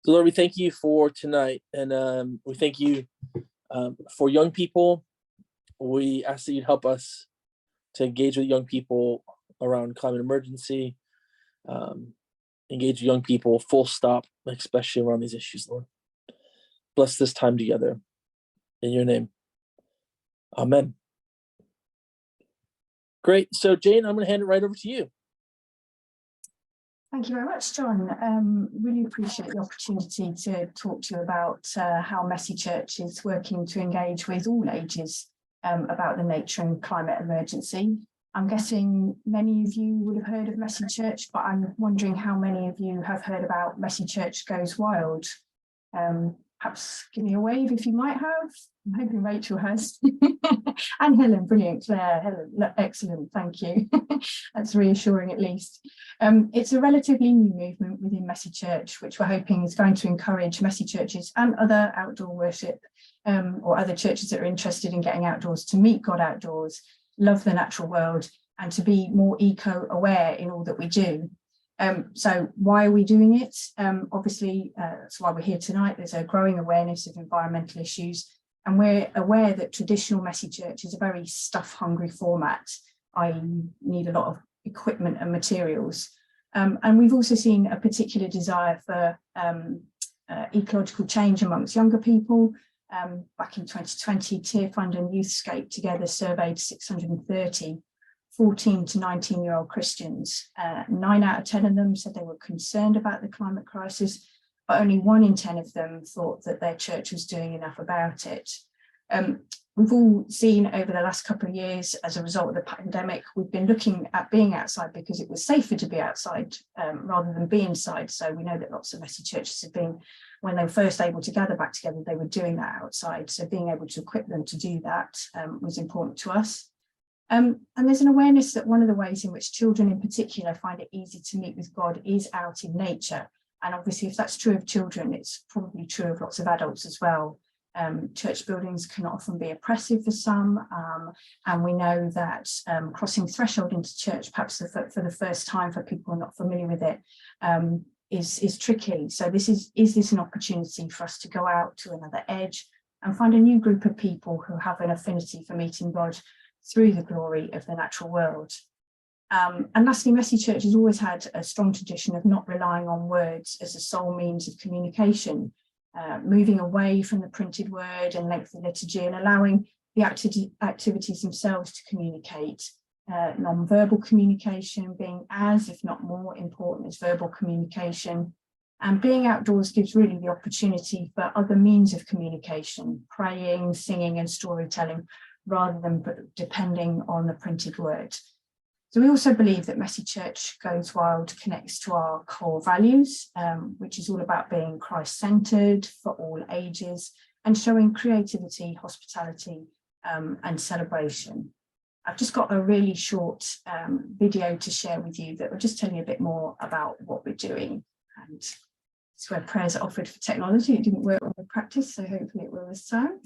So Lord, we thank you for tonight, and we thank you for young people. We ask that you'd help us to engage with young people around climate emergency, um, engage young people full stop, especially around these issues, Lord. Bless this time together. In your name. Amen. Great. So Jane, I'm going to hand it right over to you. Thank you very much, John. Really appreciate the opportunity to talk to you about how Messy Church is working to engage with all ages about the nature and climate emergency. I'm guessing many of you would have heard of Messy Church, but I'm wondering how many of you have heard about Messy Church Goes Wild. Perhaps give me a wave if you might have. I'm hoping Rachel has. And Helen, brilliant. Claire, Helen, excellent, thank you. That's reassuring at least. It's a relatively new movement within Messy Church, which we're hoping is going to encourage Messy churches and other outdoor worship or other churches that are interested in getting outdoors to meet God outdoors, love the natural world, and to be more eco-aware in all that we do. So why are we doing it? Obviously, that's why we're here tonight. There's a growing awareness of environmental issues, and we're aware that traditional Messy Church is a very stuff-hungry format, i.e. need a lot of equipment and materials. And we've also seen a particular desire for ecological change amongst younger people. Back in 2020, Tear Fund and Youthscape together surveyed 630 14 to 19-year-old Christians. 9 out of 10 of them said they were concerned about the climate crisis, but only 1 in 10 of them thought that their church was doing enough about it. We've all seen over the last couple of years, as a result of the pandemic, we've been looking at being outside because it was safer to be outside rather than be inside. So we know that lots of Messy churches have been, when they were first able to gather back together, they were doing that outside. So being able to equip them to do that was important to us. And there's an awareness that one of the ways in which children in particular find it easy to meet with God is out in nature. And obviously, if that's true of children, it's probably true of lots of adults as well. Church buildings can often be oppressive for some, and we know that crossing threshold into church, perhaps for the first time for people who are not familiar with it, is tricky. So is this an opportunity for us to go out to another edge and find a new group of people who have an affinity for meeting God through the glory of the natural world? And lastly, Messy Church has always had a strong tradition of not relying on words as a sole means of communication, moving away from the printed word and lengthy liturgy and allowing the activities themselves to communicate. Non-verbal communication being as, if not more important as verbal communication. And being outdoors gives really the opportunity for other means of communication, praying, singing and storytelling, rather than depending on the printed word. So we also believe that Messy Church Goes Wild connects to our core values, which is all about being Christ-centered for all ages and showing creativity, hospitality, and celebration. I've just got a really short video to share with you that will just tell you a bit more about what we're doing. And it's where prayers are offered for technology. It didn't work when we practiced, so hopefully it will this time.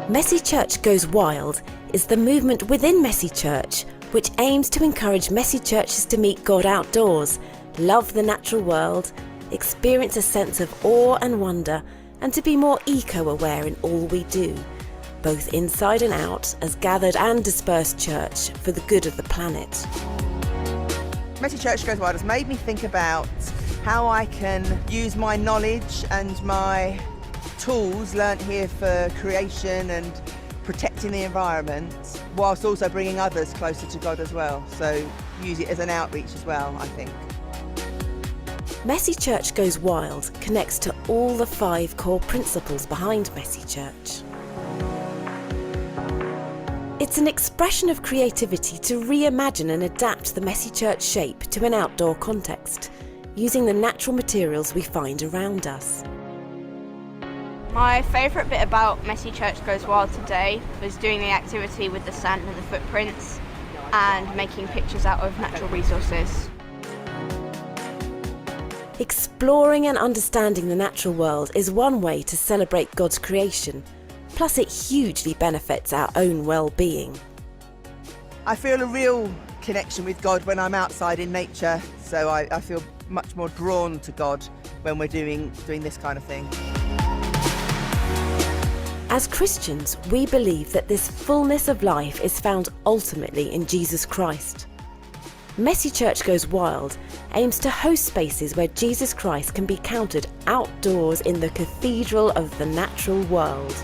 Messy Church Goes Wild is the movement within Messy Church which aims to encourage Messy churches to meet God outdoors, love the natural world, experience a sense of awe and wonder, and to be more eco-aware in all we do, both inside and out as gathered and dispersed church for the good of the planet. Messy Church Goes Wild has made me think about how I can use my knowledge and my tools learnt here for creation and protecting the environment, whilst also bringing others closer to God as well. So use it as an outreach as well, I think. Messy Church Goes Wild connects to all the 5 core principles behind Messy Church. It's an expression of creativity to reimagine and adapt the Messy Church shape to an outdoor context, using the natural materials we find around us. My favourite bit about Messy Church Goes Wild today was doing the activity with the sand and the footprints and making pictures out of natural resources. Exploring and understanding the natural world is one way to celebrate God's creation, plus it hugely benefits our own well-being. I feel a real connection with God when I'm outside in nature. So I feel much more drawn to God when we're doing this kind of thing. As Christians, we believe that this fullness of life is found ultimately in Jesus Christ. Messy Church Goes Wild aims to host spaces where Jesus Christ can be counted outdoors in the cathedral of the natural world.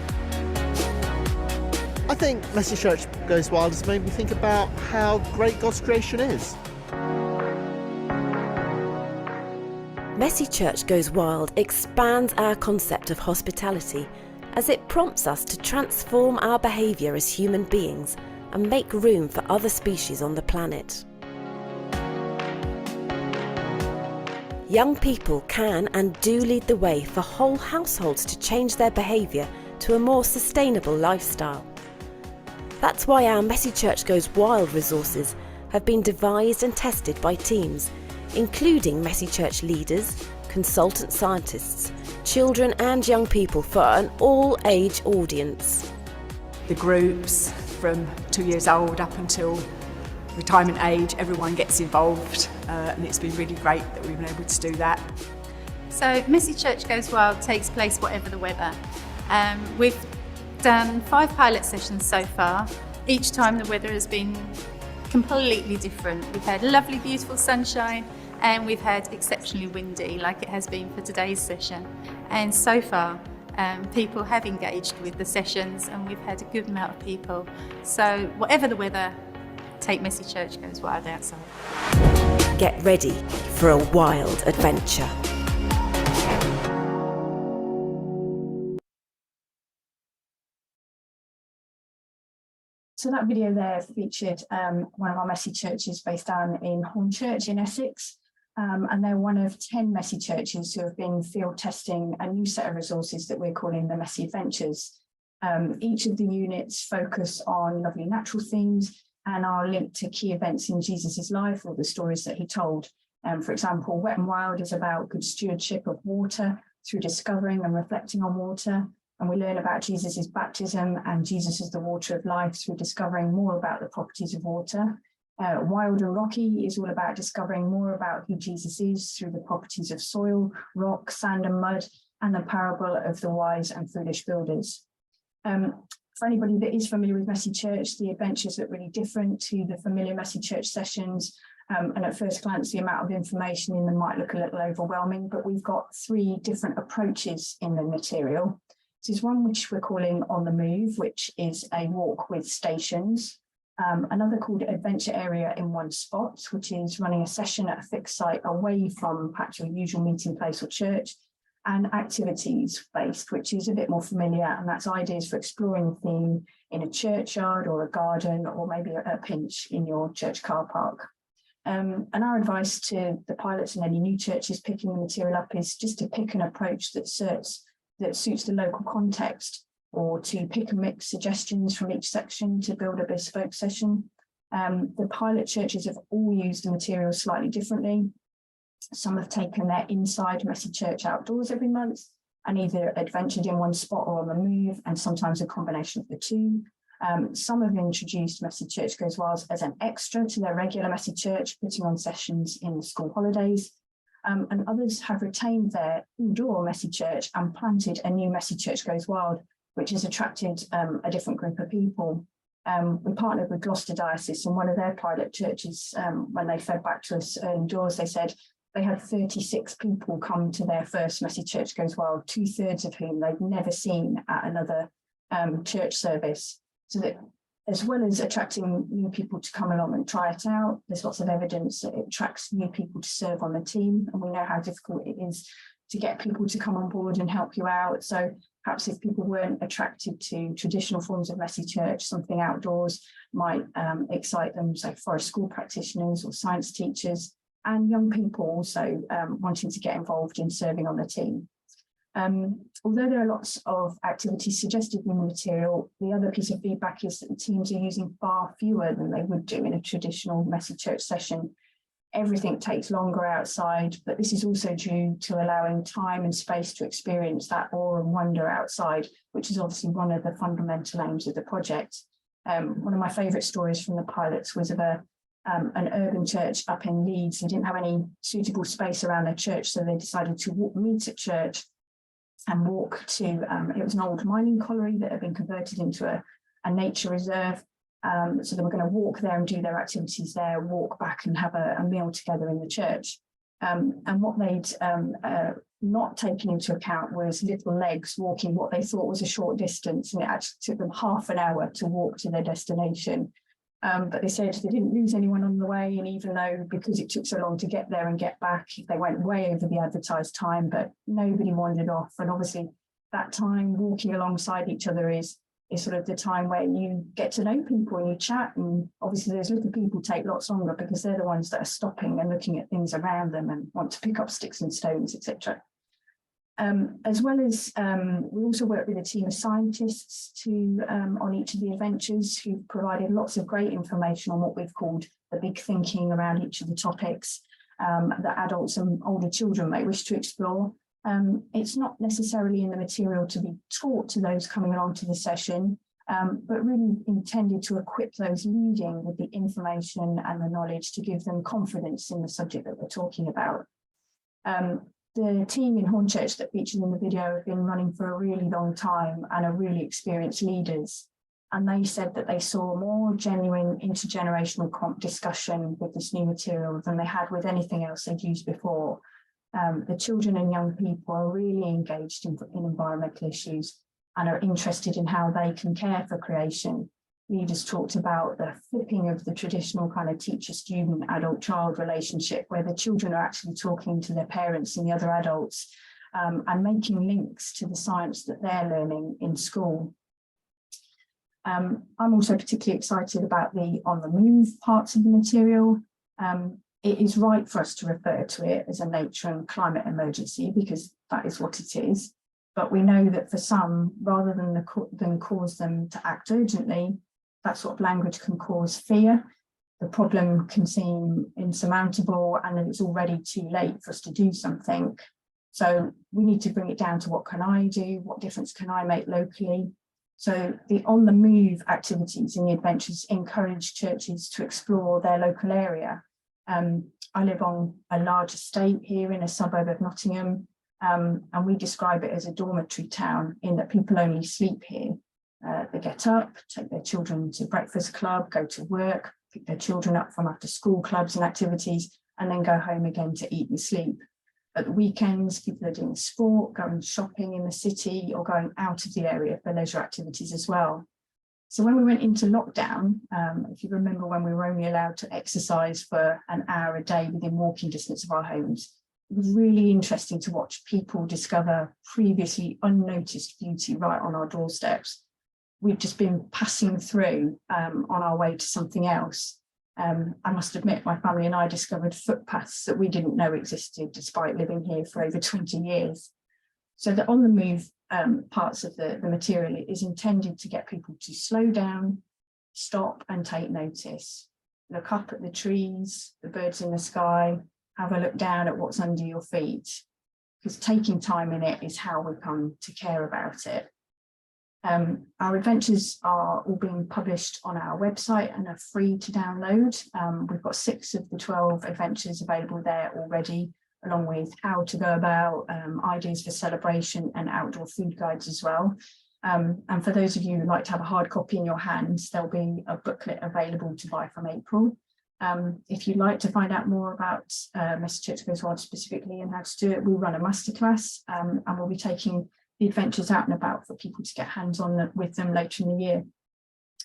I think Messy Church Goes Wild has made me think about how great God's creation is. Messy Church Goes Wild expands our concept of hospitality as it prompts us to transform our behaviour as human beings and make room for other species on the planet. Young people can and do lead the way for whole households to change their behaviour to a more sustainable lifestyle. That's why our Messy Church Goes Wild resources have been devised and tested by teams, including Messy Church leaders, consultant scientists, children and young people for an all-age audience. The groups from 2 years old up until retirement age, everyone gets involved, and it's been really great that we've been able to do that. So Messy Church Goes Wild takes place whatever the weather. We've done 5 pilot sessions so far. Each time the weather has been completely different. We've had lovely, beautiful sunshine, and we've had exceptionally windy, like it has been for today's session. And so far, people have engaged with the sessions, and we've had a good amount of people. So whatever the weather, take Messy Church Goes Wild outside. Get ready for a wild adventure. So that video there featured one of our Messy churches based down in Hornchurch in Essex. And they're one of 10 Messy churches who have been field testing a new set of resources that we're calling the Messy Adventures. Each of the units focus on lovely natural themes and are linked to key events in Jesus's life or the stories that he told. For example, Wet and Wild is about good stewardship of water through discovering and reflecting on water. And we learn about Jesus's baptism and Jesus as the water of life through discovering more about the properties of water. Wild and Rocky is all about discovering more about who Jesus is through the properties of soil, rock, sand and mud, and the parable of the wise and foolish builders. For anybody that is familiar with Messy Church, the adventures look really different to the familiar Messy Church sessions. And at first glance, the amount of information in them might look a little overwhelming, but we've got 3 different approaches in the material. This is one which we're calling On the Move, which is a walk with stations. Another called Adventure Area in One Spot, which is running a session at a fixed site away from perhaps your usual meeting place or church, and activities based, which is a bit more familiar, and that's ideas for exploring a theme in a churchyard or a garden, or maybe a pinch in your church car park. And our advice to the pilots and any new churches picking the material up is just to pick an approach that suits the local context, or to pick and mix suggestions from each section to build a bespoke session. The pilot churches have all used the material slightly differently. Some have taken their inside Messy Church outdoors every month and either adventured in one spot or on the move, and sometimes a combination of the two. Some have introduced Messy Church Goes Wild as an extra to their regular Messy Church, putting on sessions in the school holidays. And others have retained their indoor Messy Church and planted a new Messy Church Goes Wild, which has attracted a different group of people. We partnered with Gloucester Diocese, and one of their pilot churches, when they fed back to us early doors, they said they had 36 people come to their first Messy Church Goes Wild, 2/3 of whom they'd never seen at another church service. So that, as well as attracting new people to come along and try it out, there's lots of evidence that it attracts new people to serve on the team, and we know how difficult it is to get people to come on board and help you out. So perhaps if people weren't attracted to traditional forms of Messy Church, something outdoors might excite them, so forest school practitioners or science teachers, and young people also wanting to get involved in serving on the team. Although there are lots of activities suggested in the material, the other piece of feedback is that the teams are using far fewer than they would do in a traditional Messy Church session. Everything takes longer outside, but this is also due to allowing time and space to experience that awe and wonder outside, which is obviously one of the fundamental aims of the project. One of my favourite stories from the pilots was of a an urban church up in Leeds. They didn't have any suitable space around their church, so they decided to meet at church and walk to, it was an old mining colliery that had been converted into a nature reserve. So they were going to walk there and do their activities there, walk back and have a meal together in the church. And what they'd not taken into account was little legs walking what they thought was a short distance, and it actually took them half an hour to walk to their destination. But they said they didn't lose anyone on the way, and even though, because it took so long to get there and get back, they went way over the advertised time, but nobody wandered off. And obviously that time walking alongside each other is sort of the time where you get to know people and you chat, and obviously those little people take lots longer because they're the ones that are stopping and looking at things around them and want to pick up sticks and stones, etc. As well as we also work with a team of scientists on each of the adventures, who provided lots of great information on what we've called the big thinking around each of the topics that adults and older children may wish to explore. It's not necessarily in the material to be taught to those coming along to the session, but really intended to equip those leading with the information and the knowledge to give them confidence in the subject that we're talking about. The team in Hornchurch that featured in the video have been running for a really long time and are really experienced leaders. And they said that they saw more genuine intergenerational discussion with this new material than they had with anything else they'd used before. The children and young people are really engaged in environmental issues and are interested in how they can care for creation. Leaders talked about the flipping of the traditional kind of teacher-student, adult-child relationship, where the children are actually talking to their parents and the other adults and making links to the science that they're learning in school. I'm also particularly excited about the on the move parts of the material. It is right for us to refer to it as a nature and climate emergency because that is what it is. But we know that for some, rather than cause them to act urgently, that sort of language can cause fear. The problem can seem insurmountable and then it's already too late for us to do something. So we need to bring it down to what can I do? What difference can I make locally? So the on the move activities in the adventures encourage churches to explore their local area. I live on a large estate here in a suburb of Nottingham, and we describe it as a dormitory town in that people only sleep here. They get up, take their children to breakfast club, go to work, pick their children up from after school clubs and activities, and then go home again to eat and sleep. At the weekends, people are doing sport, going shopping in the city, or going out of the area for leisure activities as well. So when we went into lockdown, if you remember when we were only allowed to exercise for an hour a day within walking distance of our homes, it was really interesting to watch people discover previously unnoticed beauty right on our doorsteps. We've just been passing through on our way to something else. I must admit, my family and I discovered footpaths that we didn't know existed despite living here for over 20 years. So the on the move parts of the material is intended to get people to slow down, stop and take notice. Look up at the trees, the birds in the sky, have a look down at what's under your feet, because taking time in it is how we come to care about it. Our adventures are all being published on our website and are free to download. We've got 6 of the 12 adventures available there already, along with how to go about, ideas for celebration and outdoor food guides as well. And for those of you who like to have a hard copy in your hands, there'll be a booklet available to buy from April. If you'd like to find out more about Messy Church Goes Wild specifically and how to do it, we'll run a masterclass and we'll be taking the adventures out and about for people to get hands-on with them later in the year.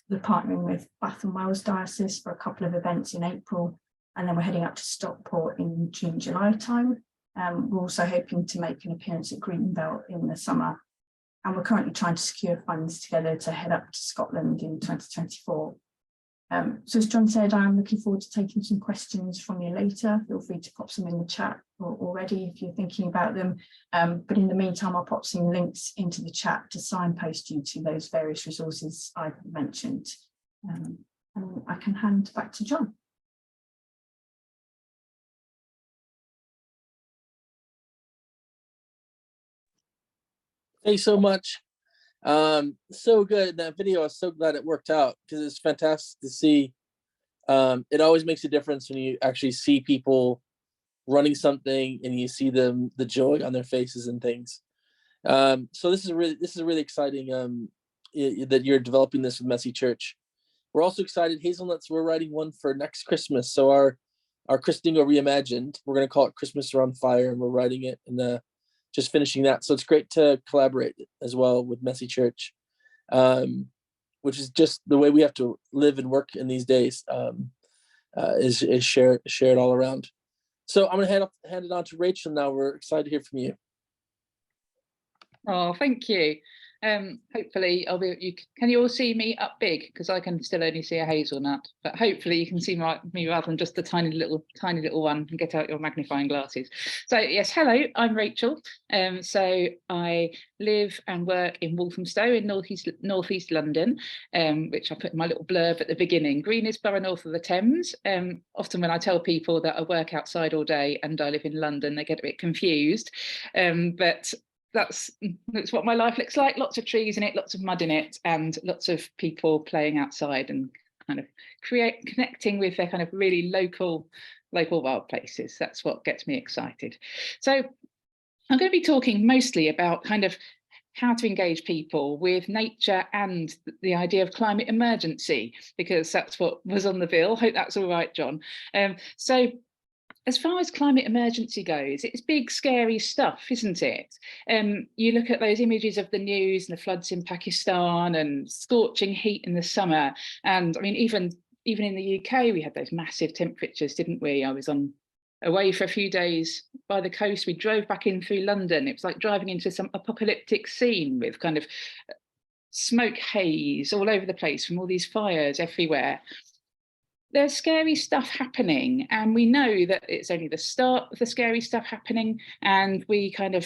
We're partnering with Bath and Wells Diocese for a couple of events in April, and then we're heading up to Stockport in June, July time. We're also hoping to make an appearance at Greenbelt in the summer, and we're currently trying to secure funds together to head up to Scotland in 2024. So as John said, I'm looking forward to taking some questions from you later. Feel free to pop some in the chat already if you're thinking about them. But in the meantime, I'll pop some links into the chat to signpost you to those various resources I've mentioned. And I can hand back to John. Thanks so much. So good. That video, I was so glad it worked out because it's fantastic to see It always makes a difference when you actually see people running something and you see the joy on their faces and things. So this is really exciting that you're developing this with Messy Church. We're also excited, Hazelnuts, we're writing one for next Christmas. So our Christingo Reimagined, we're going to call it Christmas Around Fire, and we're writing it and just finishing that. So it's great to collaborate as well with Messy Church, which is just the way we have to live and work in these days, is shared all around. So I'm going to hand it on to Rachel now. We're excited to hear from you. Oh, thank you. Hopefully can you all see me up big, because I can still only see a hazelnut, but hopefully you can see me rather than just a tiny little one, and get out your magnifying glasses. So yes, hello, I'm Rachel. So I live and work in Walthamstow in northeast London, which I put in my little blurb at the beginning, greenest borough north of the Thames. Often when I tell people that I work outside all day and I live in London, they get a bit confused, but that's what my life looks like. Lots of trees in it, lots of mud in it, and lots of people playing outside and kind of connecting with their kind of really local wild places. That's what gets me excited. So I'm going to be talking mostly about kind of how to engage people with nature and the idea of climate emergency, because that's what was on the bill. Hope that's all right, John. So as far as climate emergency goes, it's big, scary stuff, isn't it? You look at those images of the news and the floods in Pakistan and scorching heat in the summer. And I mean, even in the UK, we had those massive temperatures, didn't we? I was away for a few days by the coast. We drove back in through London. It was like driving into some apocalyptic scene with kind of smoke haze all over the place from all these fires everywhere. There's scary stuff happening, and we know that it's only the start of the scary stuff happening, and we kind of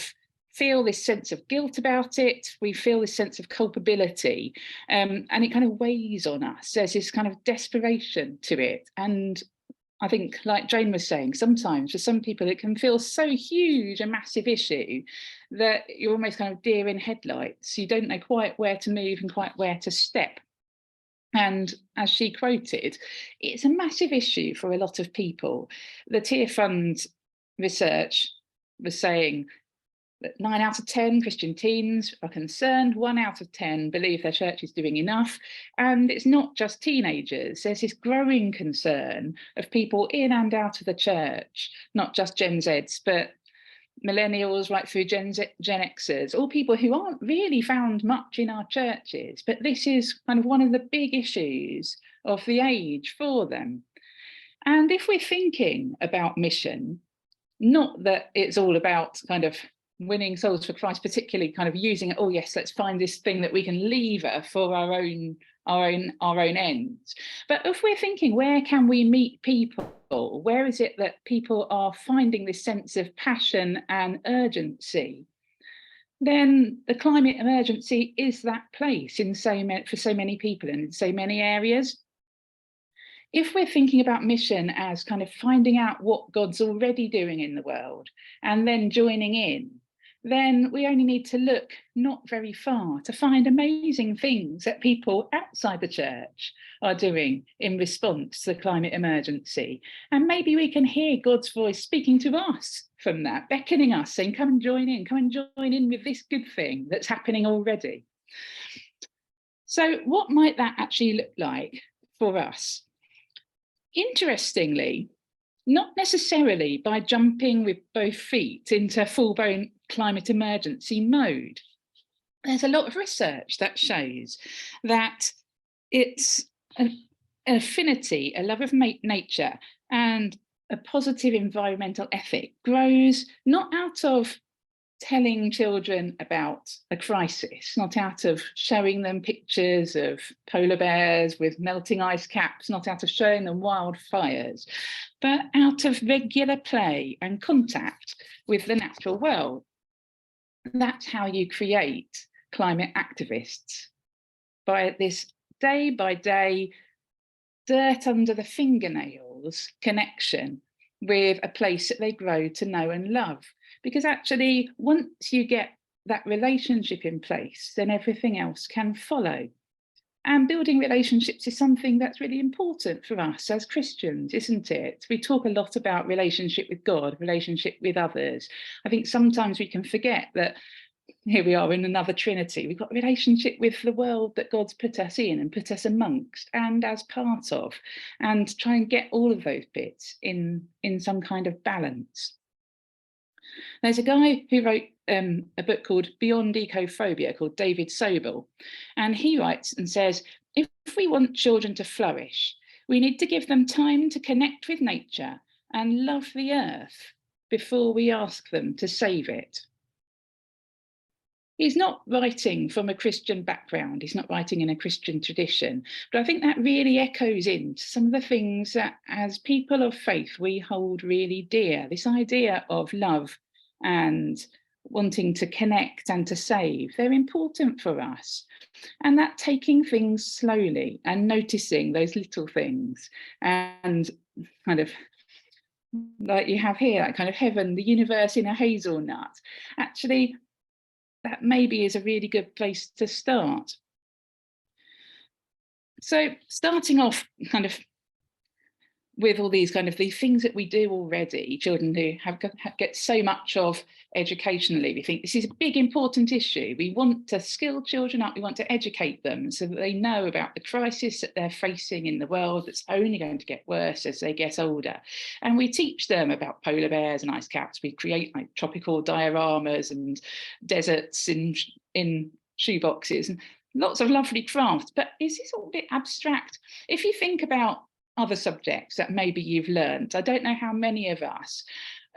feel this sense of guilt about it. We feel this sense of culpability, and it kind of weighs on us. There's this kind of desperation to it. And I think, like Jane was saying, sometimes for some people it can feel so huge, a massive issue, that you're almost kind of deer in headlights. You don't know quite where to move and quite where to step. And as she quoted, it's a massive issue for a lot of people. The Tear Fund research was saying that 9 out of 10 Christian teens are concerned, 1 out of 10 believe their church is doing enough. And it's not just teenagers. There's this growing concern of people in and out of the church, not just Gen Zs, but millennials right through Gen Xers, all people who aren't really found much in our churches, but this is kind of one of the big issues of the age for them. And if we're thinking about mission, not that it's all about kind of winning souls for Christ, particularly kind of using it, oh yes, let's find this thing that we can lever for our own ends. But if we're thinking, where can we meet people? Where is it that people are finding this sense of passion and urgency? Then the climate emergency is that place for so many people and in so many areas. If we're thinking about mission as kind of finding out what God's already doing in the world and then joining in, then we only need to look not very far to find amazing things that people outside the church are doing in response to the climate emergency. And maybe we can hear God's voice speaking to us from that, beckoning us, saying, come and join in with this good thing that's happening already. So what might that actually look like for us? Interestingly, not necessarily by jumping with both feet into full-blown climate emergency mode. There's a lot of research that shows that it's an affinity, a love of nature, and a positive environmental ethic grows not out of telling children about a crisis, not out of showing them pictures of polar bears with melting ice caps, not out of showing them wildfires, but out of regular play and contact with the natural world. That's how you create climate activists, by this day by day, dirt under the fingernails connection with a place that they grow to know and love. Because actually, once you get that relationship in place, then everything else can follow. And building relationships is something that's really important for us as Christians, isn't it? We talk a lot about relationship with God, relationship with others. I think sometimes we can forget that here we are in another Trinity. We've got a relationship with the world that God's put us in and put us amongst and as part of, and try and get all of those bits in some kind of balance. There's a guy who wrote a book called Beyond Ecophobia called David Sobel, and he writes and says, if we want children to flourish, we need to give them time to connect with nature and love the earth before we ask them to save it. He's not writing from a Christian background, he's not writing in a Christian tradition, but I think that really echoes into some of the things that as people of faith we hold really dear, this idea of love and wanting to connect and to save. They're important for us. And that taking things slowly and noticing those little things and kind of like you have here, that kind of heaven, the universe in a hazelnut, actually that maybe is a really good place to start. So starting off kind of with all these kind of the things that we do already, children who get so much of educationally, we think this is a big important issue. We want to skill children up, we want to educate them so that they know about the crisis that they're facing in the world that's only going to get worse as they get older. And we teach them about polar bears and ice caps. We create like tropical dioramas and deserts in shoeboxes and lots of lovely crafts. But is this all a bit abstract? If you think about other subjects that maybe you've learned, I don't know how many of us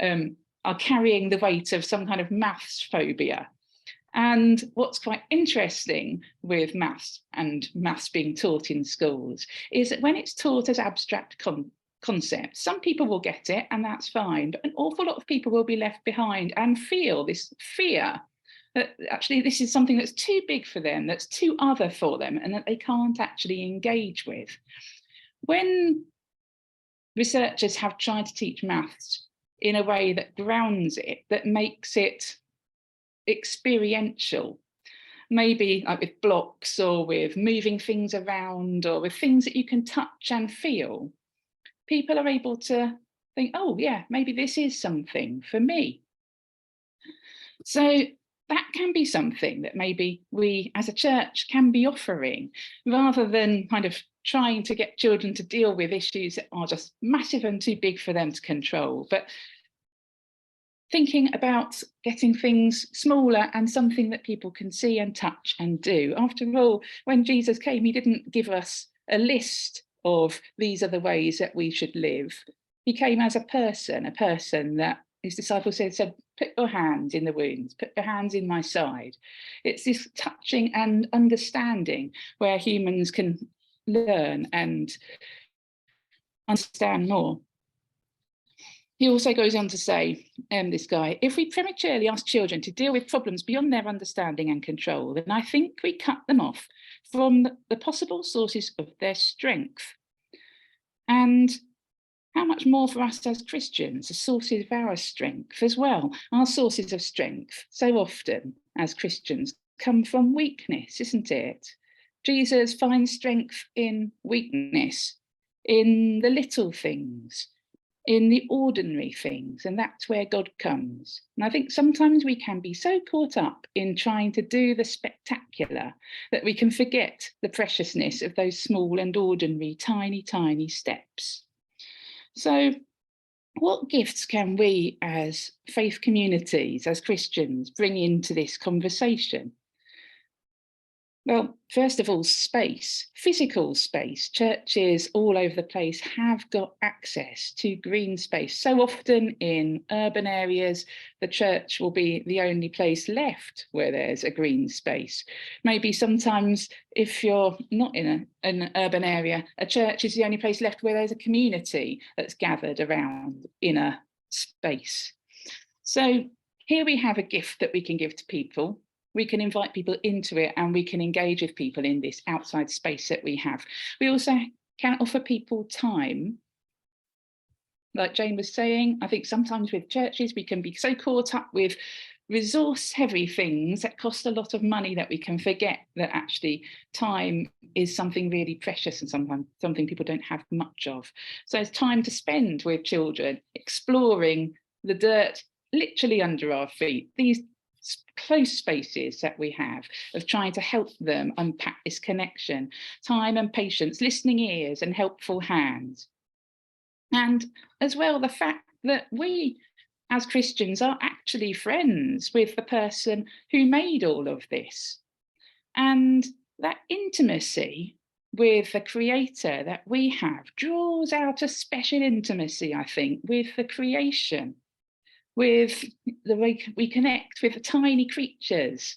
are carrying the weight of some kind of maths phobia. And what's quite interesting with maths and maths being taught in schools is that when it's taught as abstract concepts, some people will get it and that's fine, but an awful lot of people will be left behind and feel this fear that actually this is something that's too big for them, that's too other for them, and that they can't actually engage with. When researchers have tried to teach maths in a way that grounds it, that makes it experiential, maybe like with blocks or with moving things around or with things that you can touch and feel, people are able to think, oh yeah, maybe this is something for me. So that can be something that maybe we as a church can be offering, rather than kind of trying to get children to deal with issues that are just massive and too big for them to control, but thinking about getting things smaller and something that people can see and touch and do. After all, when Jesus came, he didn't give us a list of these are the ways that we should live. He came as a person that his disciples said, put your hands in the wounds, put your hands in my side. It's this touching and understanding where humans can learn and understand more. He also goes on to say, this guy, if we prematurely ask children to deal with problems beyond their understanding and control, then I think we cut them off from the possible sources of their strength. And how much more for us as Christians, the sources of our strength as well. Our sources of strength so often as Christians come from weakness, isn't it? Jesus finds strength in weakness, in the little things, in the ordinary things, and that's where God comes. And I think sometimes we can be so caught up in trying to do the spectacular that we can forget the preciousness of those small and ordinary, tiny, tiny steps. So what gifts can we as faith communities, as Christians, bring into this conversation? Well, first of all, space, physical space. Churches all over the place have got access to green space. So often in urban areas, the church will be the only place left where there's a green space. Maybe sometimes if you're not in an urban area, a church is the only place left where there's a community that's gathered around in a space. So here we have a gift that we can give to people. We can invite people into it and we can engage with people in this outside space that we have. We also can offer people time. Like Jane was saying, I think sometimes with churches, we can be so caught up with resource heavy things that cost a lot of money, that we can forget that actually time is something really precious and sometimes something people don't have much of. So it's time to spend with children, exploring the dirt literally under our feet, these close spaces that we have, of trying to help them unpack this connection, time and patience, listening ears and helpful hands. And as well, the fact that we as Christians are actually friends with the person who made all of this. And that intimacy with the creator that we have draws out a special intimacy, I think, with the creation, with the way we connect with the tiny creatures.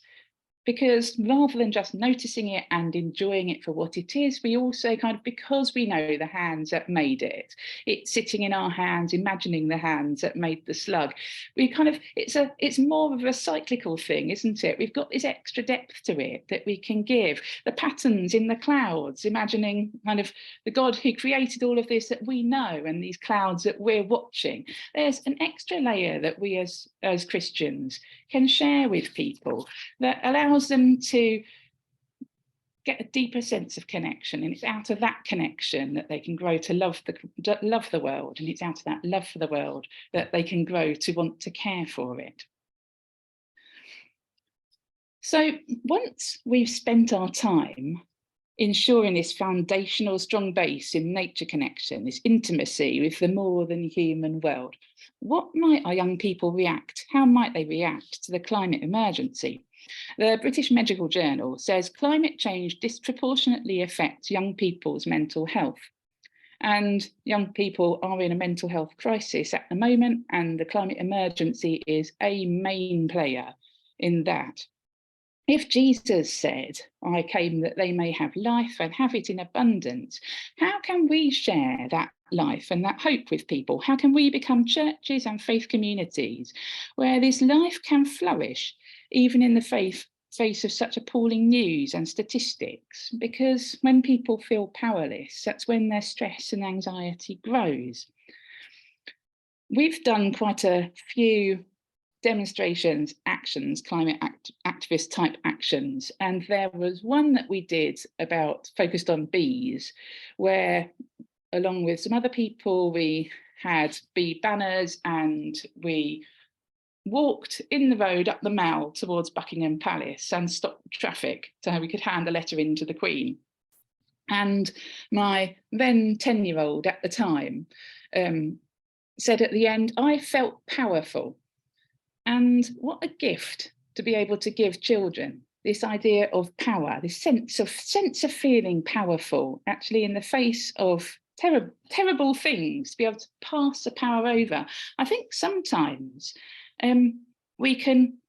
Because rather than just noticing it and enjoying it for what it is, we also kind of, because we know the hands that made it, it's sitting in our hands, imagining the hands that made the slug. We kind of, it's more of a cyclical thing, isn't it? We've got this extra depth to it that we can give. The patterns in the clouds, imagining kind of the God who created all of this that we know, and these clouds that we're watching. There's an extra layer that we as Christians can share with people that allows them to get a deeper sense of connection, and it's out of that connection that they can grow to love the world, and it's out of that love for the world that they can grow to want to care for it. So once we've spent our time ensuring this foundational strong base in nature connection, this intimacy with the more than human world, what might our young people react? How might they react to the climate emergency? The British Medical Journal says climate change disproportionately affects young people's mental health. And young people are in a mental health crisis at the moment, and the climate emergency is a main player in that. If Jesus said, "I came that they may have life and have it in abundance," how can we share that life and that hope with people? How can we become churches and faith communities where this life can flourish, even in the face of such appalling news and statistics? Because when people feel powerless, that's when their stress and anxiety grows. We've done quite a few demonstrations, actions, climate activist type actions. And there was one that we did focused on bees, where along with some other people, we had bee banners and we walked in the road up the Mall towards Buckingham Palace and stopped traffic so we could hand a letter in to the Queen. And my then 10-year-old at the time said at the end, "I felt powerful." And what a gift to be able to give children this idea of power, this sense of feeling powerful, actually in the face of terrible things, to be able to pass the power over. I think sometimes we can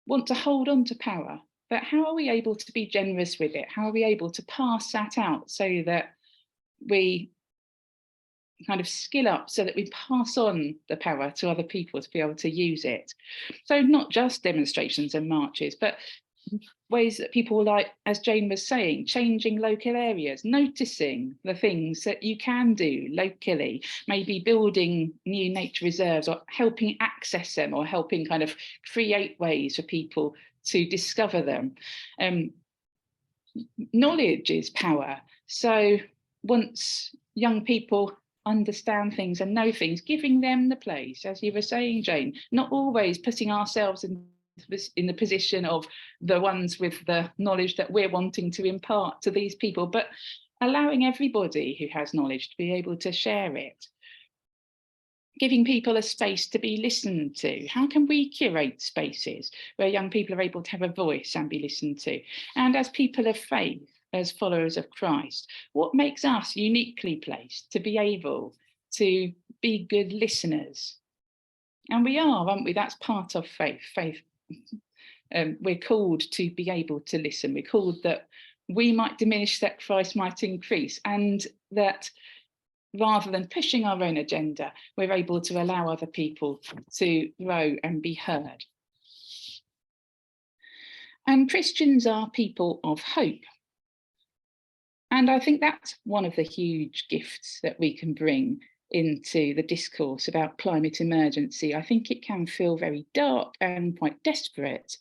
want to hold on to power, but how are we able to be generous with it? How are we able to pass that out so that we kind of skill up, so that we pass on the power to other people to be able to use it? So not just demonstrations and marches, but ways that people, like, as Jane was saying, changing local areas, noticing the things that you can do locally, maybe building new nature reserves or helping access them, or helping kind of create ways for people to discover them. Knowledge is power. So once young people understand things and know things, giving them the place, as you were saying, Jane, not always putting ourselves in the position of the ones with the knowledge that we're wanting to impart to these people, but allowing everybody who has knowledge to be able to share it. Giving people a space to be listened to. How can we curate spaces where young people are able to have a voice and be listened to? And as people of faith, as followers of Christ, what makes us uniquely placed to be able to be good listeners? And we are, aren't we? That's part of faith. We're called to be able to listen. We're called that we might diminish, that Christ might increase, and that rather than pushing our own agenda, we're able to allow other people to grow and be heard. And Christians are people of hope. And I think that's one of the huge gifts that we can bring into the discourse about climate emergency. I think it can feel very dark and quite desperate.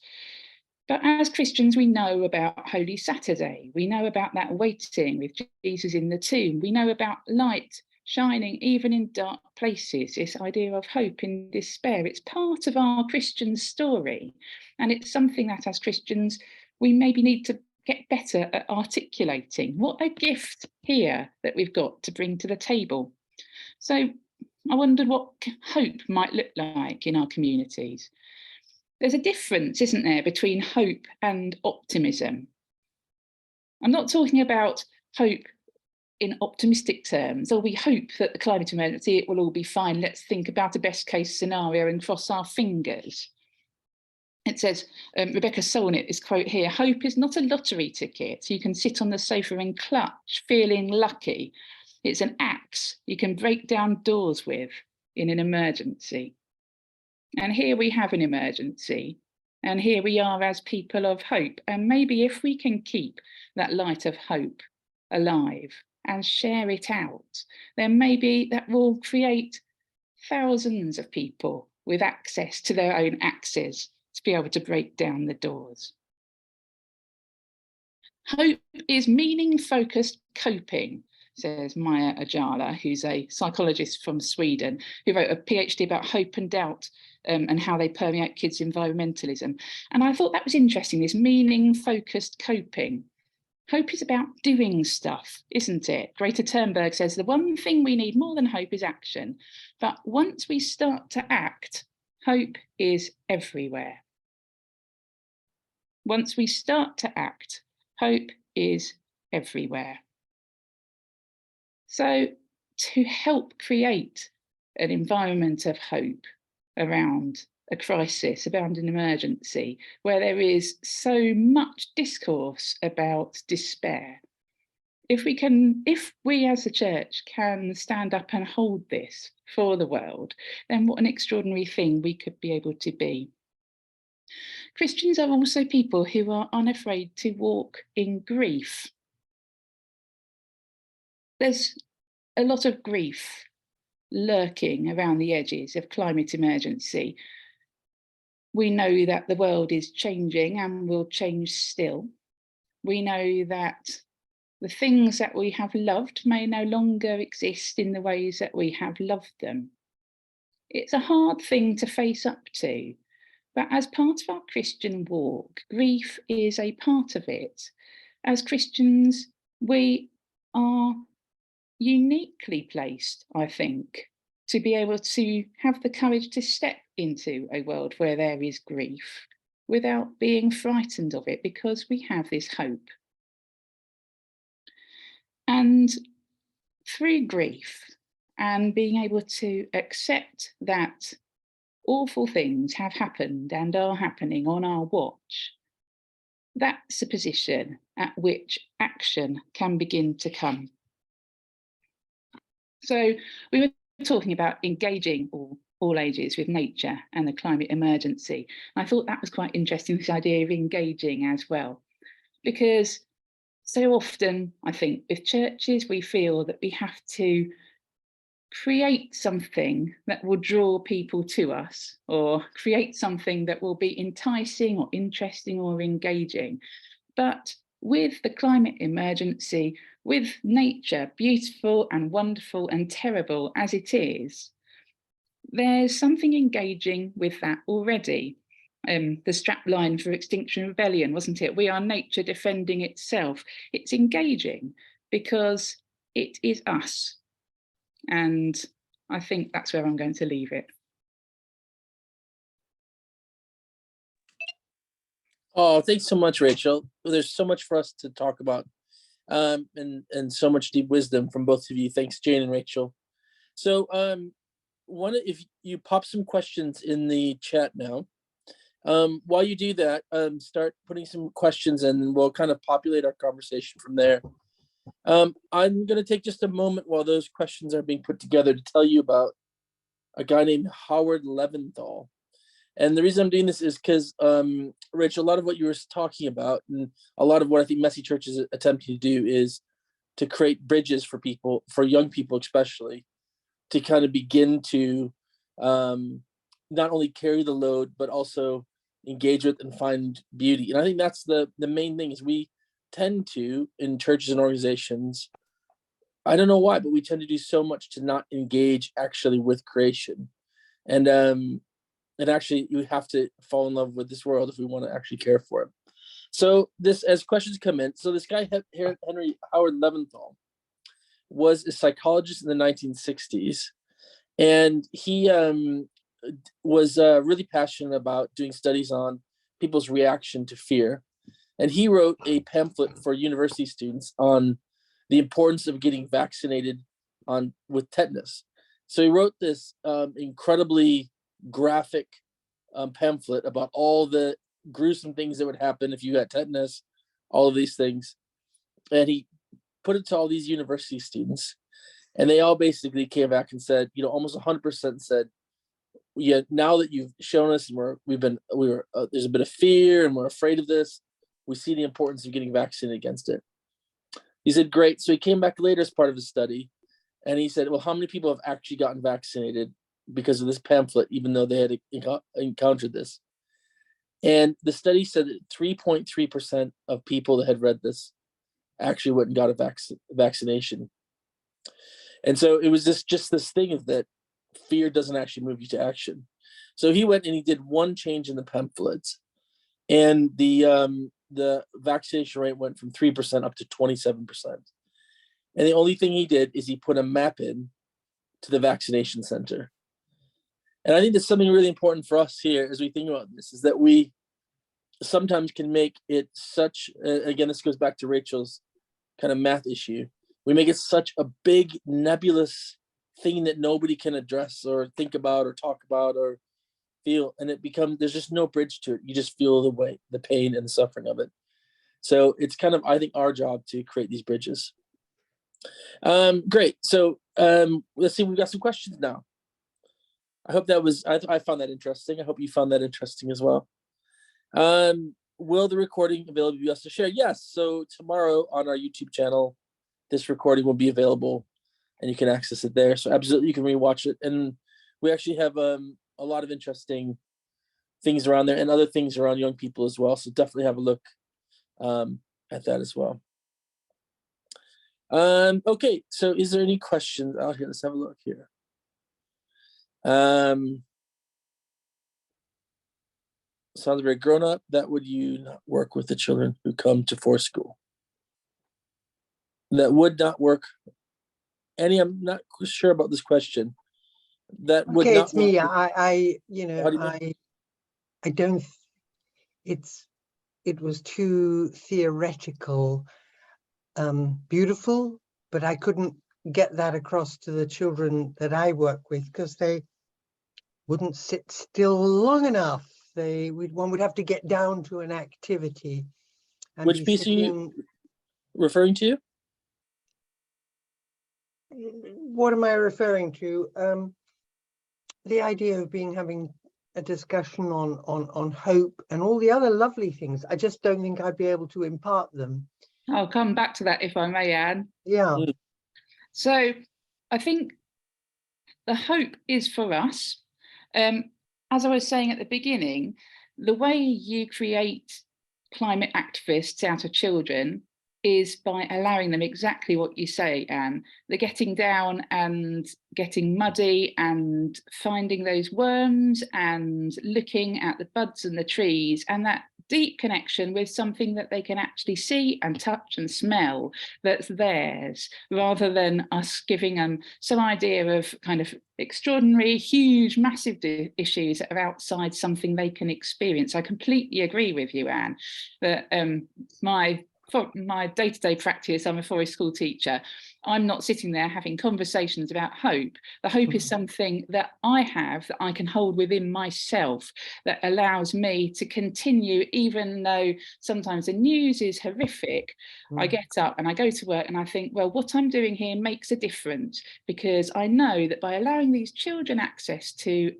But as Christians, we know about Holy Saturday. We know about that waiting with Jesus in the tomb. We know about light shining even in dark places, this idea of hope in despair. It's part of our Christian story. And it's something that as Christians, we maybe need to get better at articulating. What a gift here that we've got to bring to the table. So I wondered what hope might look like in our communities. There's a difference, isn't there, between hope and optimism. I'm not talking about hope in optimistic terms, or we hope that the climate emergency, it will all be fine. Let's think about a best case scenario and cross our fingers. It says, Rebecca Solnit, this quote here, hope is not a lottery ticket. You can sit on the sofa and clutch, feeling lucky. It's an axe you can break down doors with in an emergency. And here we have an emergency, and here we are as people of hope. And maybe if we can keep that light of hope alive and share it out, then maybe that will create thousands of people with access to their own axes to be able to break down the doors. Hope is meaning-focused coping, says Maya Ajala, who's a psychologist from Sweden, who wrote a PhD about hope and doubt and how they permeate kids' environmentalism. And I thought that was interesting, this meaning-focused coping. Hope is about doing stuff, isn't it? Greta Thunberg says the one thing we need more than hope is action. But once we start to act, hope is everywhere. Once we start to act, hope is everywhere. So to help create an environment of hope around a crisis, around an emergency, where there is so much discourse about despair, if we as a church can stand up and hold this for the world, then what an extraordinary thing we could be able to be. Christians are also people who are unafraid to walk in grief. There's a lot of grief lurking around the edges of climate emergency. We know that the world is changing and will change still. We know that the things that we have loved may no longer exist in the ways that we have loved them. It's a hard thing to face up to, but as part of our Christian walk, grief is a part of it. As Christians, we are uniquely placed, I think, to be able to have the courage to step into a world where there is grief without being frightened of it, because we have this hope. And through grief and being able to accept that awful things have happened and are happening on our watch, that's a position at which action can begin to come. So we were talking about engaging all ages with nature and the climate emergency. I thought that was quite interesting, this idea of engaging as well, because so often, I think, with churches, we feel that we have to create something that will draw people to us, or create something that will be enticing or interesting or engaging. But with the climate emergency, with nature, beautiful and wonderful and terrible as it is, there's something engaging with that already. The strapline for Extinction Rebellion, wasn't it? We are nature defending itself. It's engaging because it is us. And I think that's where I'm going to leave it. Oh, thanks so much, Rachel. There's so much for us to talk about, and so much deep wisdom from both of you. Thanks, Jane and Rachel. So if you pop some questions in the chat now. While you do that, start putting some questions and we'll kind of populate our conversation from there. I'm going to take just a moment while those questions are being put together to tell you about a guy named Howard Leventhal. And the reason I'm doing this is because, Rachel, a lot of what you were talking about and a lot of what I think Messy Church is attempting to do is to create bridges for people, for young people especially, to kind of begin to not only carry the load, but also engage with and find beauty. And I think that's the main thing is we tend to, in churches and organizations, I don't know why, but we tend to do so much to not engage actually with creation. And actually you have to fall in love with this world if we want to actually care for it. So this, as questions come in, so this guy, Henry Howard Leventhal, was a psychologist in the 1960s. And he was really passionate about doing studies on people's reaction to fear. And he wrote a pamphlet for university students on the importance of getting vaccinated with tetanus. So he wrote this incredibly graphic pamphlet about all the gruesome things that would happen if you got tetanus, all of these things. And he put it to all these university students. And they all basically came back and said, almost 100% said, yeah, now that you've shown us and there's a bit of fear and we're afraid of this, we see the importance of getting vaccinated against it. He said, great. So he came back later as part of his study and he said, well, how many people have actually gotten vaccinated because of this pamphlet, even though they had encountered this? And the study said that 3.3% of people that had read this actually went and got a vaccination. And so it was just this thing of that fear doesn't actually move you to action. So he went and he did one change in the pamphlets, and the vaccination rate went from 3% up to 27%. And the only thing he did is he put a map in to the vaccination center. And I think that's something really important for us here as we think about this, is that we sometimes can make it such, again, this goes back to Rachel's kind of math issue. We make it such a big nebulous thing that nobody can address or think about or talk about or feel. And there's just no bridge to it. You just feel the weight, the pain and the suffering of it. So it's kind of, I think, our job to create these bridges. Great. So let's see, we've got some questions now. I hope that was, I found that interesting. I hope you found that interesting as well. Will the recording available to us to share? Yes. So tomorrow on our YouTube channel, this recording will be available and you can access it there. So absolutely, you can rewatch it. And we actually have a lot of interesting things around there and other things around young people as well. So definitely have a look at that as well. Okay, so is there any questions out here? Let's have a look here. Sounds very grown up. That would you not work with the children who come to force school? That would not work. Annie, I'm not sure about this question. That would not. It's me. I don't. It was too theoretical, beautiful, but I couldn't get that across to the children that I work with because they wouldn't sit still long enough. One would have to get down to an activity. And which piece are you referring to? What am I referring to? The idea of having a discussion on hope and all the other lovely things. I just don't think I'd be able to impart them. I'll come back to that if I may, Anne. Yeah. So I think the hope is for us. As I was saying at the beginning, the way you create climate activists out of children is by allowing them exactly what you say, Anne. They're getting down and getting muddy and finding those worms and looking at the buds and the trees and that deep connection with something that they can actually see and touch and smell that's theirs, rather than us giving them some idea of kind of extraordinary, huge, massive issues that are outside something they can experience. I completely agree with you, Anne, that for my day-to-day practice, I'm a forest school teacher. I'm not sitting there having conversations about hope. The hope is something that I have that I can hold within myself that allows me to continue, even though sometimes the news is horrific. I get up and I go to work and I think, well, what I'm doing here makes a difference, because I know that by allowing these children access to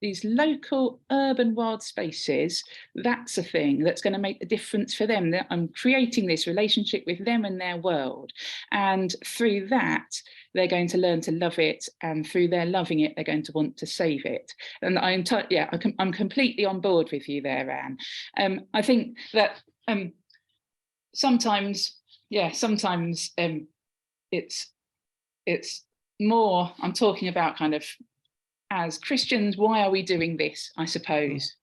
these local urban wild spaces, that's a thing that's going to make the difference for them. I'm creating this relationship with them and their world, and through that they're going to learn to love it, and through their loving it they're going to want to save it. And I'm completely on board with you there, Anne. I think that sometimes it's more, I'm talking about kind of as Christians, why are we doing this, I suppose.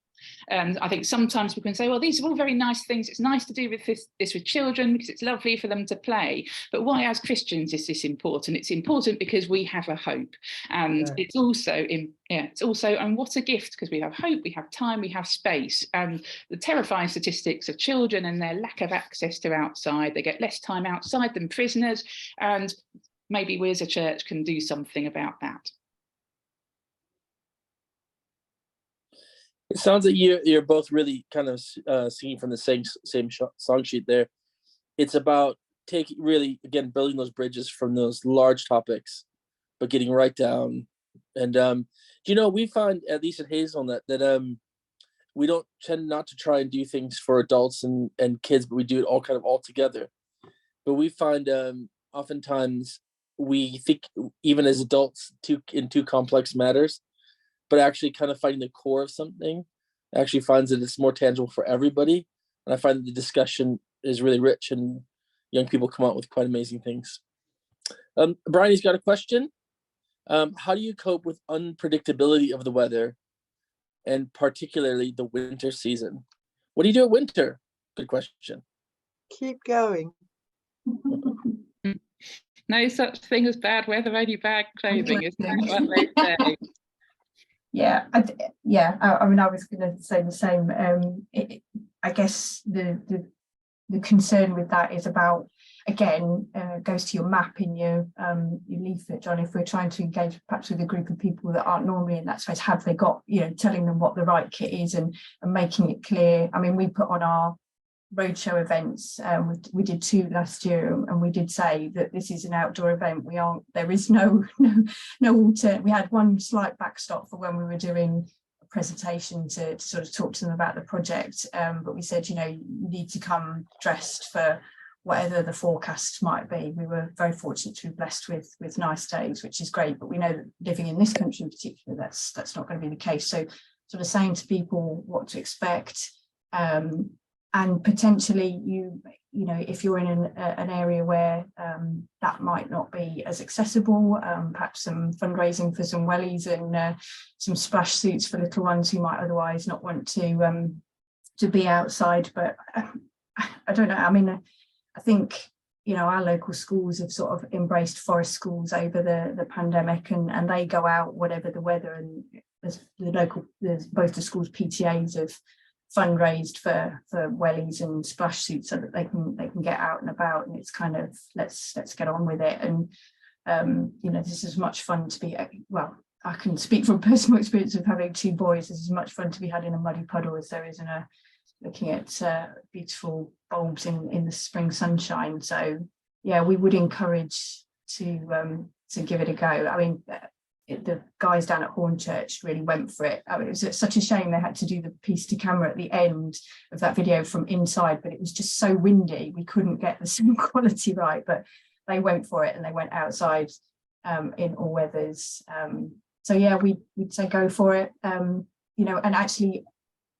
And I think sometimes people can say, well, these are all very nice things. It's nice to do with this with children because it's lovely for them to play. But why, as Christians, is this important? It's important because we have a hope, and it's also and what a gift, because we have hope, we have time, we have space. And the terrifying statistics of children and their lack of access to outside, they get less time outside than prisoners, and maybe we as a church can do something about that. It sounds like you're both really kind of singing from the same song sheet there. It's about building those bridges from those large topics, but getting right down. And we find, at least at Hazelnut, that we don't tend not to try and do things for adults and kids, but we do it all together. But we find oftentimes we think, even as adults, in too complex matters, but actually kind of finding the core of something actually finds that it's more tangible for everybody. And I find that the discussion is really rich, and young people come out with quite amazing things. Bryony's got a question. How do you cope with unpredictability of the weather, and particularly the winter season? What do you do at winter? Good question. Keep going. No such thing as bad weather, only bad clothing, isn't that what they say? Yeah, I mean, I was going to say the same. I guess the concern with that is about, again, goes to your map in your leaflet, John. If we're trying to engage perhaps with a group of people that aren't normally in that space, have they got, telling them what the right kit is and making it clear. I mean, we put on our roadshow events, we did 2 last year, and we did say that this is an outdoor event. There is no alter. We had one slight backstop for when we were doing a presentation to sort of talk to them about the project, but we said, you need to come dressed for whatever the forecast might be. We were very fortunate to be blessed with nice days, which is great, but we know that living in this country in particular, that's not going to be the case. So sort of saying to people what to expect, and potentially if you're in an area where that might not be as accessible, perhaps some fundraising for some wellies and some splash suits for little ones who might otherwise not want to be outside. But I don't know. I mean, I think our local schools have sort of embraced forest schools over the pandemic, and they go out whatever the weather. And both the schools' PTAs have fundraised for wellies and splash suits so that they can get out and about, and it's kind of let's get on with it. And this is much fun to be, well, I can speak from personal experience of having 2 boys. This is much fun to be had in a muddy puddle as there is looking at beautiful bulbs in the spring sunshine. So yeah, we would encourage to give it a go. I mean, the guys down at Hornchurch really went for it. I mean, it was such a shame they had to do the piece to camera at the end of that video from inside, but it was just so windy we couldn't get the sound quality right. But they went for it, and they went outside in all weathers. So yeah, we'd say go for it. And actually,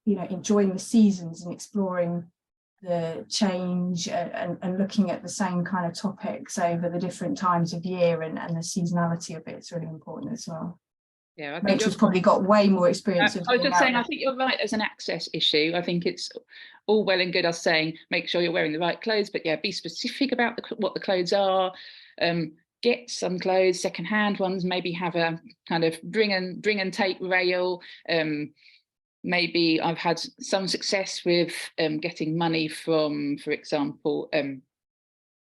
enjoying the seasons and exploring the change and looking at the same kind of topics over the different times of year and the seasonality of it is really important as well. Yeah, I think Rachel's probably got way more experience. I was just saying, I think you're right as an access issue. I think it's all well and good us saying make sure you're wearing the right clothes, but yeah, be specific about what the clothes are. Get some clothes, secondhand ones. Maybe have a kind of bring and take rail. Maybe I've had some success with getting money from, for example,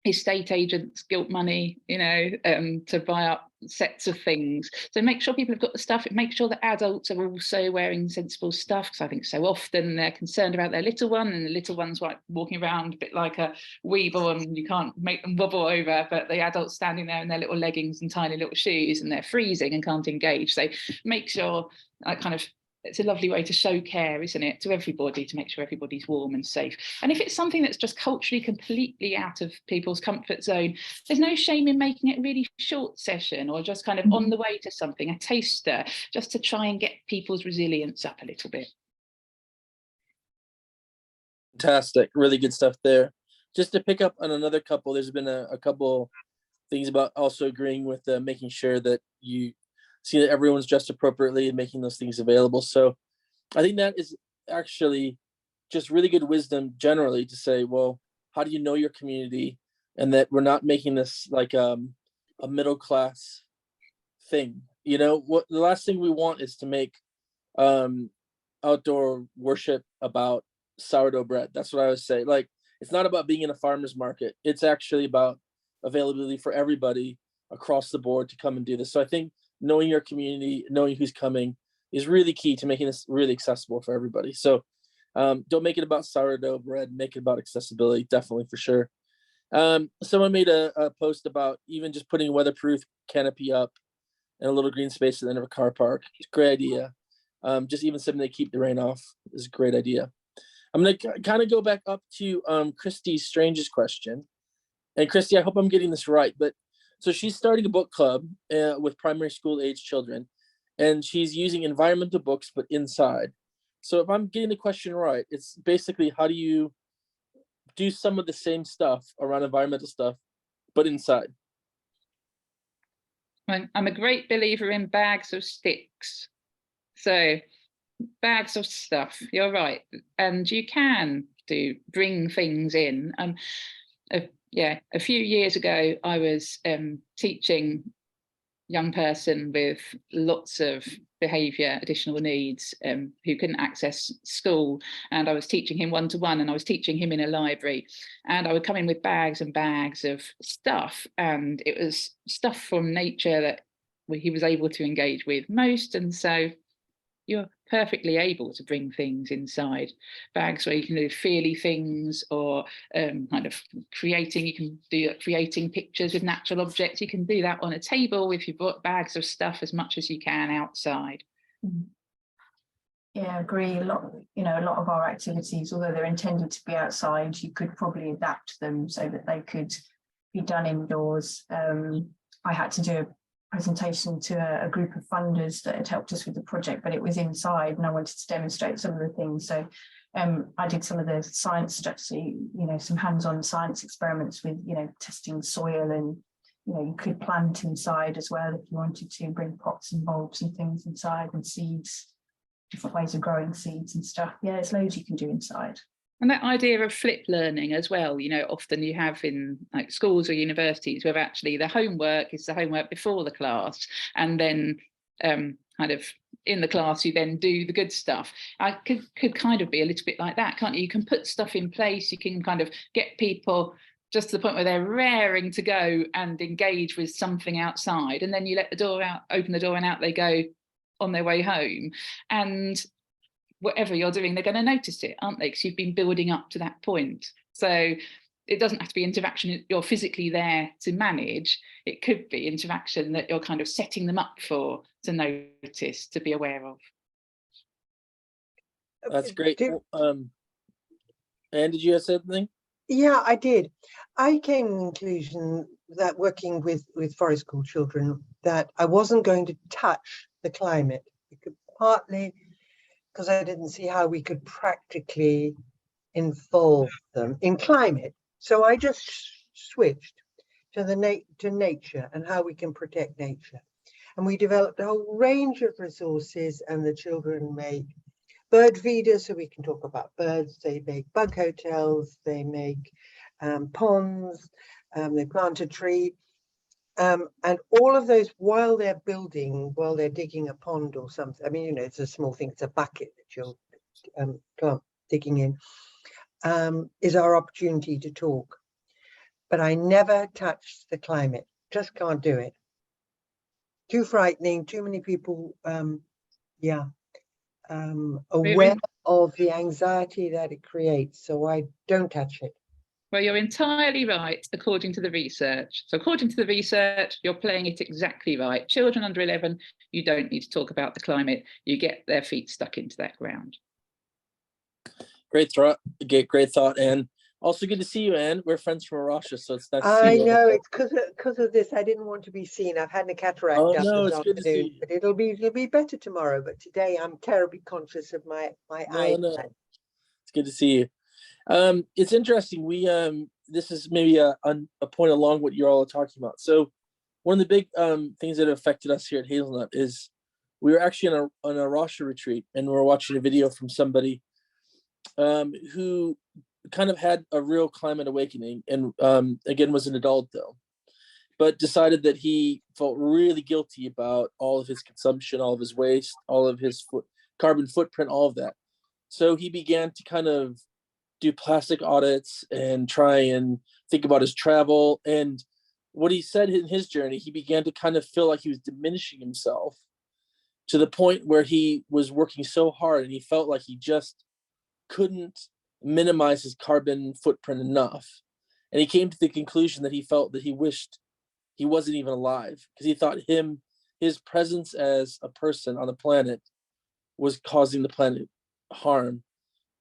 estate agents, gilt money, to buy up sets of things. So make sure people have got the stuff. Make sure that adults are also wearing sensible stuff, because I think so often they're concerned about their little one, and the little one's like walking around a bit like a weeble, and you can't make them wobble over, but the adults standing there in their little leggings and tiny little shoes, and they're freezing and can't engage. So make sure kind of it's a lovely way to show care, isn't it, to everybody, to make sure everybody's warm and safe. And if it's something that's just culturally completely out of people's comfort zone, there's no shame in making it a really short session, or just kind of on the way to something, a taster, just to try and get people's resilience up a little bit. Fantastic, really good stuff there. Just to pick up on another couple, there's been a couple things about also agreeing with making sure that you see that everyone's dressed appropriately and making those things available. So I think that is actually just really good wisdom generally, to say, well, how do you know your community, and that we're not making this like a middle class thing. You know, what the last thing we want is to make outdoor worship about sourdough bread. That's what I would say. Like, it's not about being in a farmer's market. It's actually about availability for everybody across the board to come and do this. So I think knowing your community, knowing who's coming, is really key to making this really accessible for everybody. So don't make it about sourdough bread, make it about accessibility, definitely, for sure. Someone made a post about even just putting a weatherproof canopy up in a little green space at the end of a car park. It's a great idea. Just even something to keep the rain off is a great idea. I'm going to kind of go back up to Christy's strangest question. And Christy, I hope I'm getting this right, but so she's starting a book club with primary school age children, and she's using environmental books, but inside. So if I'm getting the question right, it's basically, how do you do some of the same stuff around environmental stuff, but inside? I'm a great believer in bags of sticks. So bags of stuff, you're right. And you can bring things in. A few years ago, I was teaching young person with lots of behaviour additional needs who couldn't access school, and I was teaching him one-to-one, and I was teaching him in a library, and I would come in with bags and bags of stuff, and it was stuff from nature that he was able to engage with most. And so you're perfectly able to bring things inside bags where you can do feely things, or kind of creating. You can do creating pictures with natural objects. You can do that on a table if you brought bags of stuff as much as you can outside. Yeah, I agree. A lot of our activities, although they're intended to be outside, you could probably adapt them so that they could be done indoors. I had to do a presentation to a group of funders that had helped us with the project, but it was inside, and I wanted to demonstrate some of the things. So I did some of the science stuff, so some hands-on science experiments with testing soil, and you could plant inside as well if you wanted to, bring pots and bulbs and things inside, and seeds, different ways of growing seeds and stuff. Yeah, there's loads you can do inside. And that idea of flip learning as well, often you have in like schools or universities where actually the homework is the homework before the class, and then kind of in the class you then do the good stuff. I could kind of be a little bit like that, can't you? You can put stuff in place, you can kind of get people just to the point where they're raring to go and engage with something outside, and then you let the door out, open the door, and out they go on their way home. And whatever you're doing, they're going to notice it, aren't they? Because you've been building up to that point. So it doesn't have to be interaction you're physically there to manage. It could be interaction that you're kind of setting them up for, to notice, to be aware of. That's great. Anne, did you have something? Yeah, I did. I came to the conclusion that working with forest school children, that I wasn't going to touch the climate, partly because I didn't see how we could practically involve them in climate. So I just switched to nature and how we can protect nature. And we developed a whole range of resources, and the children make bird feeders, so we can talk about birds. They make bug hotels, they make ponds, they plant a tree. And all of those, while they're digging a pond or something, I mean, it's a small thing, it's a bucket that you're digging in, is our opportunity to talk. But I never touched the climate, just can't do it. Too frightening, too many people, aware of the anxiety that it creates, so I don't touch it. Well, you're entirely right, according to the research. So according to the research, you're playing it exactly right. Children under 11, you don't need to talk about the climate. You get their feet stuck into that ground. Great thought, great thought, Anne. Also good to see you, Anne. We're friends from Russia, so it's nice to see I you. know it's because of this. I didn't want to be seen. I've had a cataract Oh done no, this it's good to see afternoon, you. but it'll be better tomorrow. But today I'm terribly conscious of my eyes. No, it's good to see you. It's interesting. We this is maybe a point along what you're all talking about. So one of the big things that affected us here at Hazelnut is we were actually on a Rasha retreat, and we were watching a video from somebody who kind of had a real climate awakening, and again was an adult though, but decided that he felt really guilty about all of his consumption, all of his waste, all of his carbon footprint, all of that. So he began to kind of do plastic audits and try and think about his travel. And what he said in his journey, he began to kind of feel like he was diminishing himself to the point where he was working so hard and he felt like he just couldn't minimize his carbon footprint enough. And he came to the conclusion that he felt that he wished he wasn't even alive, because he thought his presence as a person on the planet was causing the planet harm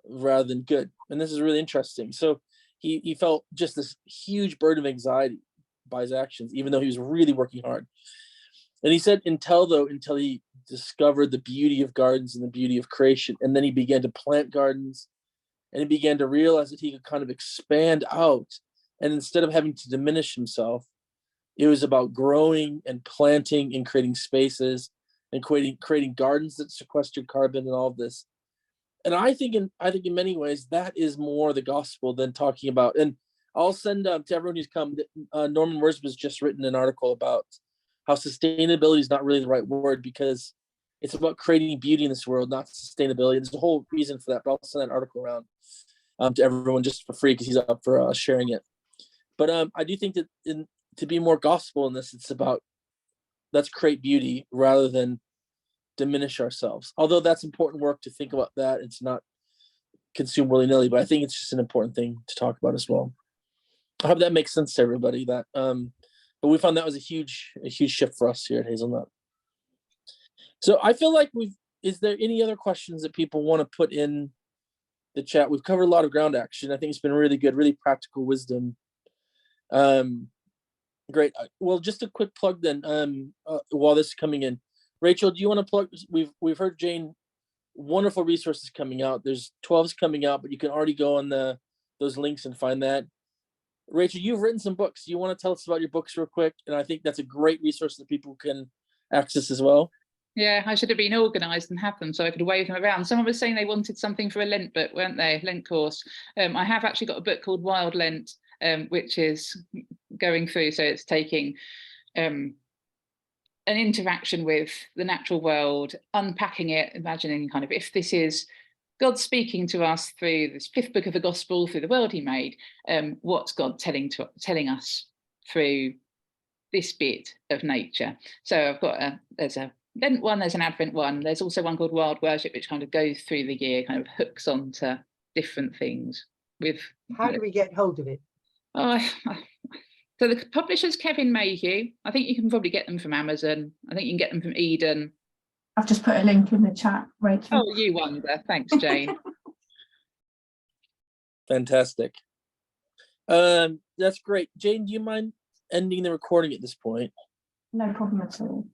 rather than good. And this is really interesting. So he felt just this huge burden of anxiety by his actions, even though he was really working hard. And he said until he discovered the beauty of gardens and the beauty of creation, and then he began to plant gardens, and he began to realize that he could kind of expand out. And instead of having to diminish himself, it was about growing and planting and creating spaces and creating gardens that sequestered carbon and all of this. And I think in many ways that is more the gospel than talking about. And I'll send to everyone who's come. Norman Worsb's has just written an article about how sustainability is not really the right word, because it's about creating beauty in this world, not sustainability. There's a whole reason for that, but I'll send that article around to everyone just for free because he's up for sharing it. But I do think that to be more gospel in this, it's about let's create beauty rather than diminish ourselves. Although that's important work to think about that and to not consume willy-nilly, but I think it's just an important thing to talk about as well. I hope that makes sense to everybody. That but we found that was a huge shift for us here at Hazelnut. So I feel like is there any other questions that people want to put in the chat? We've covered a lot of ground, action. I think it's been really good, really practical wisdom. Great. Well, just a quick plug then, while this is coming in. Rachel, do you want to plug? We've heard Jane, wonderful resources coming out. There's 12s coming out, but you can already go on those links and find that. Rachel, you've written some books. You want to tell us about your books real quick? And I think that's a great resource that people can access as well. Yeah, I should have been organised and have them so I could wave them around. Someone was saying they wanted something for a Lent book, weren't they? Lent course. I have actually got a book called Wild Lent, which is going through. So it's taking an interaction with the natural world, unpacking it, imagining kind of if this is God speaking to us through this fifth book of the gospel, through the world he made, what's God telling us through this bit of nature? So I've got there's a Lent one, there's an Advent one, there's also one called Wild Worship, which kind of goes through the year, kind of hooks onto different things. How do we get hold of it? So the publisher's Kevin Mayhew. I think you can probably get them from Amazon. I think you can get them from Eden. I've just put a link in the chat, Rachel. Oh, you wonder. Thanks, Jane. Fantastic. That's great. Jane, do you mind ending the recording at this point? No problem at all.